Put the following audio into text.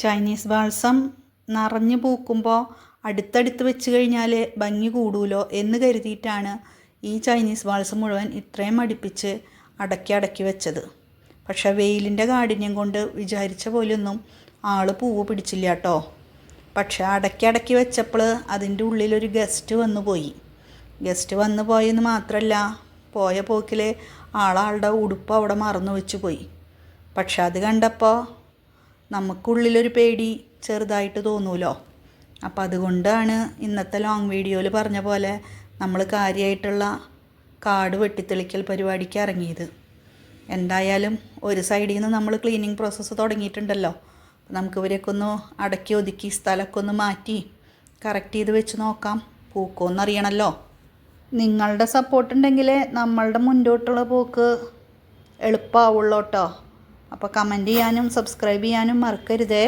Chinese balsam നിറഞ്ഞു പൂക്കുമ്പോൾ അടുത്തടുത്ത് വെച്ച് കഴിഞ്ഞാൽ ഭംഗി കൂടുമല്ലോ എന്ന് കരുതിയിട്ടാണ് ഈ ചൈനീസ് ബാൾസം മുഴുവൻ ഇത്രയും അടുപ്പിച്ച് അടക്കി വെച്ചത്. പക്ഷേ വെയിലിൻ്റെ കാഠിന്യം കൊണ്ട് വിചാരിച്ച പോലെയൊന്നും ആൾ പൂവ് പിടിച്ചില്ല കേട്ടോ. പക്ഷേ അടക്കി വെച്ചപ്പോൾ അതിൻ്റെ ഉള്ളിലൊരു ഗസ്റ്റ് വന്നു പോയി. ഗസ്റ്റ് വന്നു പോയെന്ന് മാത്രമല്ല, പോയ പോക്കിൽ ആളുടെ ഉടുപ്പ് അവിടെ മറന്നു വെച്ച് പോയി. പക്ഷെ അത് കണ്ടപ്പോൾ നമുക്കുള്ളിലൊരു പേടി ചെറുതായിട്ട് തോന്നൂലോ. അപ്പോൾ അതുകൊണ്ടാണ് ഇന്നത്തെ ലോങ് വീഡിയോയിൽ പറഞ്ഞ പോലെ നമ്മൾ കാര്യമായിട്ടുള്ള കാട് വെട്ടിത്തെളിക്കൽ പരിപാടിക്ക് ഇറങ്ങിയത്. എന്തായാലും ഒരു സൈഡിൽ നിന്ന് നമ്മൾ ക്ലീനിങ് പ്രോസസ്സ് തുടങ്ങിയിട്ടുണ്ടല്ലോ. നമുക്ക് ഇവരെയൊക്കെ ഒന്ന് അടക്കി ഒതുക്കി സ്ഥലമൊക്കെ ഒന്ന് മാറ്റി കറക്റ്റ് ചെയ്ത് വെച്ച് നോക്കാം, പൂക്കോന്നറിയണമല്ലോ. നിങ്ങളുടെ സപ്പോർട്ട് ഉണ്ടെങ്കിൽ നമ്മളുടെ മുന്നോട്ടുള്ള പോക്ക് എളുപ്പമാവുള്ളൂ കേട്ടോ. അപ്പോൾ കമൻറ്റ് ചെയ്യാനും സബ്സ്ക്രൈബ് ചെയ്യാനും മറക്കരുതേ.